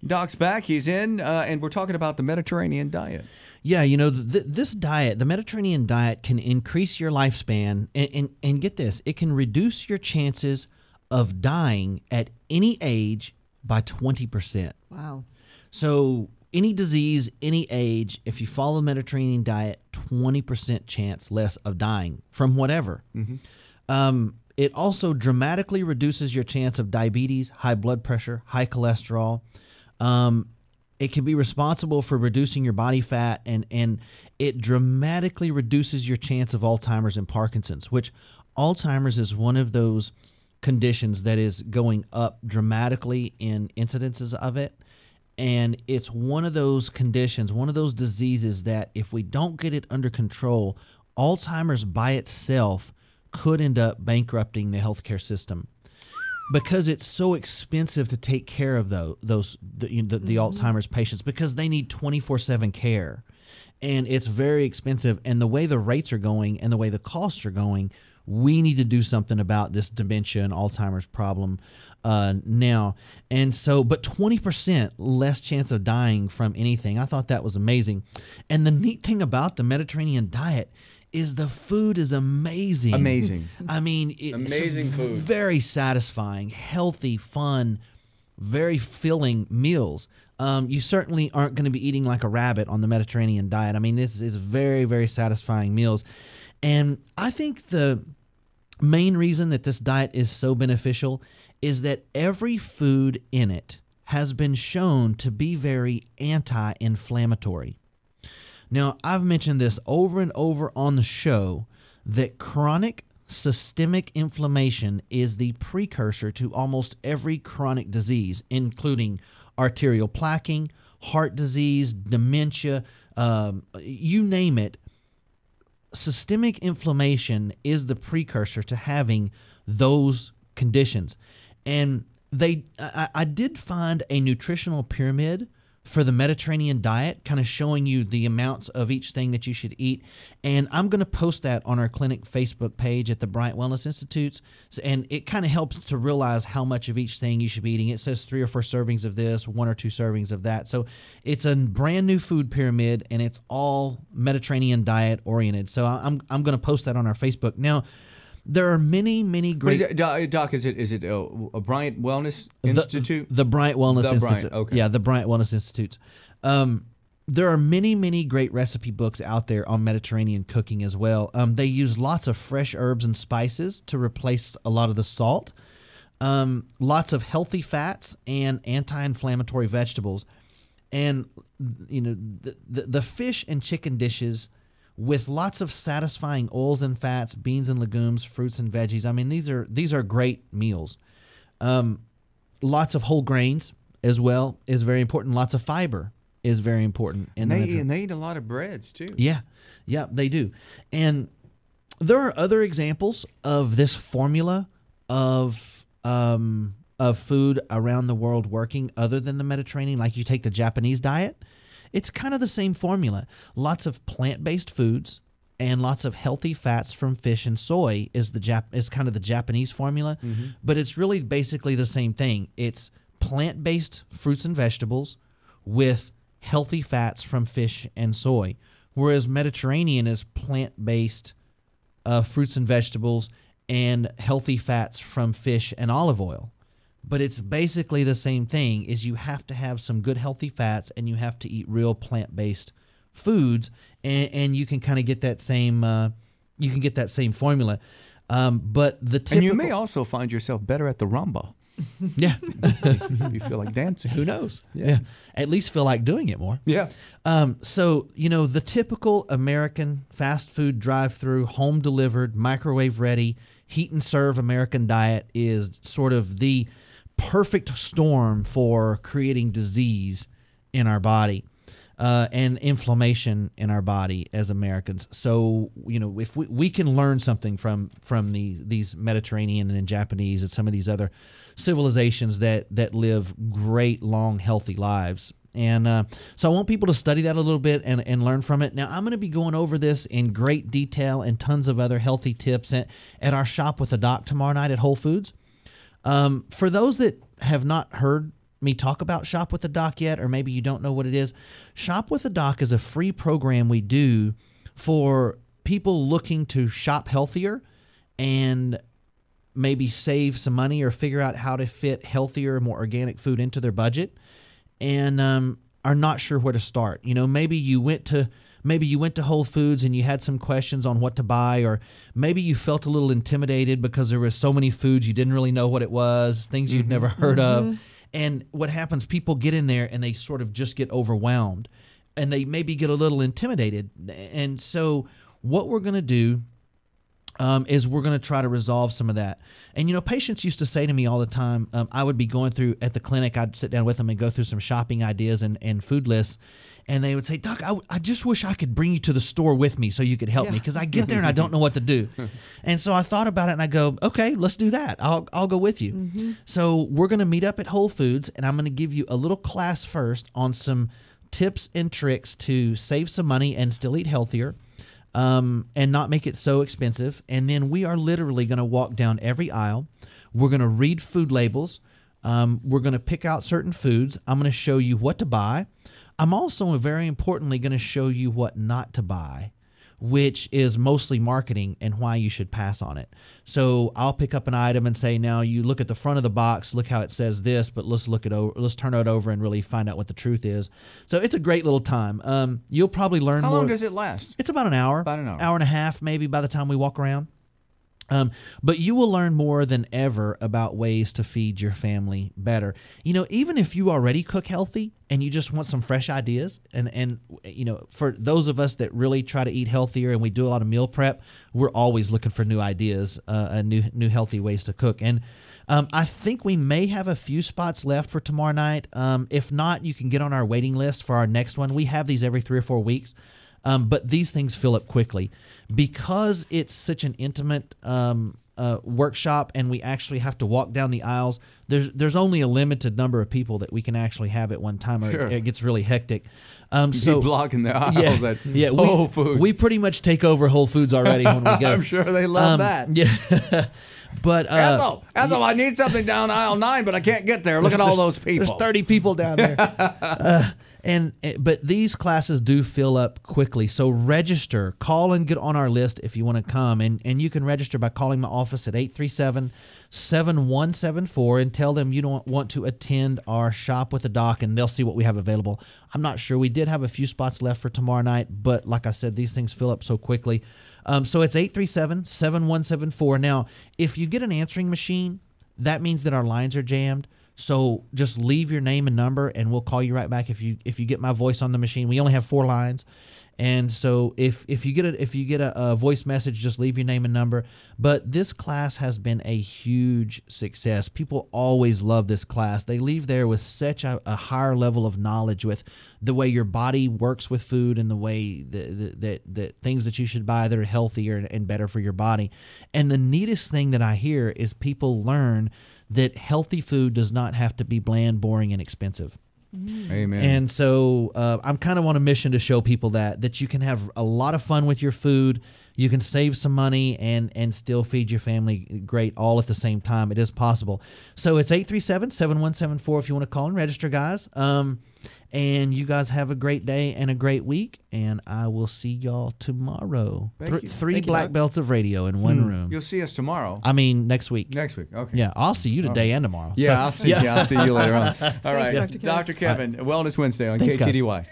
Doc's back. He's in, and we're talking about the Mediterranean diet. Yeah, this diet, the Mediterranean diet, can increase your lifespan, and get this, it can reduce your chances of dying at any age by 20%. Wow. So any disease, any age, if you follow the Mediterranean diet, 20% chance less of dying from whatever. It also dramatically reduces your chance of diabetes, high blood pressure, high cholesterol. It can be responsible for reducing your body fat, and it dramatically reduces your chance of Alzheimer's and Parkinson's, which Alzheimer's is one of those conditions that is going up dramatically in incidences of it. And it's one of those conditions, one of those diseases that if we don't get it under control, Alzheimer's by itself could end up bankrupting the healthcare system, because it's so expensive to take care of the Alzheimer's patients, because they need 24/7 care, and it's very expensive. And the way the rates are going and the way the costs are going, we need to do something about this dementia and Alzheimer's problem now. And so, but 20% less chance of dying from anything. I thought that was amazing. And the neat thing about the Mediterranean diet is the food is amazing. Amazing. I mean, it's Amazing food. Very satisfying, healthy, fun, very filling meals. You certainly aren't going to be eating like a rabbit on the Mediterranean diet. I mean, this is very, very satisfying meals. And I think the main reason that this diet is so beneficial is that every food in it has been shown to be very anti-inflammatory. Now, I've mentioned this over and over on the show that chronic systemic inflammation is the precursor to almost every chronic disease, including arterial plaquing, heart disease, dementia, you name it. Systemic inflammation is the precursor to having those conditions. And I did find a nutritional pyramid for the Mediterranean diet, kind of showing you the amounts of each thing that you should eat. And I'm going to post that on our clinic Facebook page at the Bryant Wellness Institutes. And it kind of helps to realize how much of each thing you should be eating. It says 3 or 4 servings of this, 1 or 2 servings of that. So it's a brand new food pyramid, and it's all Mediterranean diet oriented. So I'm going to post that on our Facebook. Now, there are many, many great... What is it, Doc, is it a Bryant Wellness Institute? The Bryant Wellness Institute. Bryant, okay. Yeah, the Bryant Wellness Institutes. There are many, many great recipe books out there on Mediterranean cooking as well. They use lots of fresh herbs and spices to replace a lot of the salt. Lots of healthy fats and anti-inflammatory vegetables. And, the fish and chicken dishes with lots of satisfying oils and fats, beans and legumes, fruits and veggies. I mean, these are great meals. Lots of whole grains as well is very important. Lots of fiber is very important. And they eat a lot of breads too. Yeah, they do. And there are other examples of this formula of food around the world working other than the Mediterranean. Like you take the Japanese diet. It's kind of the same formula. Lots of plant-based foods and lots of healthy fats from fish and soy is kind of the Japanese formula, but it's really basically the same thing. It's plant-based fruits and vegetables with healthy fats from fish and soy, whereas Mediterranean is plant-based fruits and vegetables and healthy fats from fish and olive oil. But it's basically the same thing, is you have to have some good healthy fats and you have to eat real plant-based foods, and you can kind of get that same formula. But the typical... And you may also find yourself better at the rumba. Yeah. You feel like dancing. Who knows? Yeah. At least feel like doing it more. Yeah. So, the typical American fast food drive-through, home-delivered, microwave-ready, heat-and-serve American diet is sort of the perfect storm for creating disease in our body and inflammation in our body as Americans. So, if we can learn something from these Mediterranean and Japanese and some of these other civilizations that live great, long, healthy lives. And so I want people to study that a little bit and learn from it. Now, I'm going to be going over this in great detail and tons of other healthy tips at our Shop with the Doc tomorrow night at Whole Foods. For those that have not heard me talk about Shop with the Doc yet, or maybe you don't know what it is, Shop with the Doc is a free program we do for people looking to shop healthier and maybe save some money or figure out how to fit healthier, more organic food into their budget, and are not sure where to start. You know, maybe you went to Whole Foods and you had some questions on what to buy, or maybe you felt a little intimidated because there were so many foods you didn't really know what it was, things you'd never heard of. And what happens, people get in there and they sort of just get overwhelmed, and they maybe get a little intimidated. And so what we're going to do is we're going to try to resolve some of that. And, you know, patients used to say to me all the time, I would be going through at the clinic, I'd sit down with them and go through some shopping ideas and food lists. And they would say, Doc, I just wish I could bring you to the store with me so you could help me, because I get there and I don't know what to do. And so I thought about it and I go, okay, let's do that. I'll go with you. So we're going to meet up at Whole Foods, and I'm going to give you a little class first on some tips and tricks to save some money and still eat healthier. And not make it so expensive. And then we are literally going to walk down every aisle. We're going to read food labels. We're going to pick out certain foods. I'm going to show you what to buy. I'm also, very importantly, going to show you what not to buy, which is mostly marketing and why you should pass on it. So I'll pick up an item and say, now you look at the front of the box, look how it says this, but let's turn it over and really find out what the truth is. So it's a great little time. You'll probably learn more. How long does it last? It's about an hour. About an hour. Hour and a half, maybe, by the time we walk around. But you will learn more than ever about ways to feed your family better. You know, even if you already cook healthy and you just want some fresh ideas, and you know, for those of us that really try to eat healthier and we do a lot of meal prep, we're always looking for new ideas, and new healthy ways to cook. And I think we may have a few spots left for tomorrow night. If not, you can get on our waiting list for our next one. We have these every 3 or 4 weeks. But these things fill up quickly because it's such an intimate workshop, and we actually have to walk down the aisles. There's only a limited number of people that we can actually have at one time, or it gets really hectic. So blocking the aisles at Whole Foods. We pretty much take over Whole Foods already when we go. I'm sure they love that. Yeah. But Ethel, I need something down aisle 9, but I can't get there. Look at all those people. There's 30 people down there. But these classes do fill up quickly. So register, call and get on our list if you want to come. And you can register by calling my office at 837-7174 and tell them you don't want to attend our Shop with the Doc, and they'll see what we have available. I'm not sure. We did have a few spots left for tomorrow night, but like I said, these things fill up so quickly. So it's 837-7174. Now, if you get an answering machine, that means that our lines are jammed. So just leave your name and number, and we'll call you right back if you get my voice on the machine. We only have 4 lines. And so if you get a voice message, just leave your name and number. But this class has been a huge success. People always love this class. They leave there with such a higher level of knowledge with the way your body works with food, and the way that things that you should buy that are healthier and better for your body. And the neatest thing that I hear is people learn that healthy food does not have to be bland, boring, and expensive. Amen. And so I'm kind of on a mission to show people that you can have a lot of fun with your food, you can save some money, and still feed your family great all at the same time. It is possible. So it's 837-7174 if you want to call and register, guys. And you guys have a great day and a great week, and I will see y'all tomorrow. Thank you. Three Thank you, black Doc. belts of radio in one room. You'll see us tomorrow. I mean, next week. Next week. Okay. Yeah, I'll see you today and tomorrow. Yeah, I'll see you later on. All right. Dr. Kevin. Dr. Kevin, Wellness Wednesday on Thanks, guys. KTDY.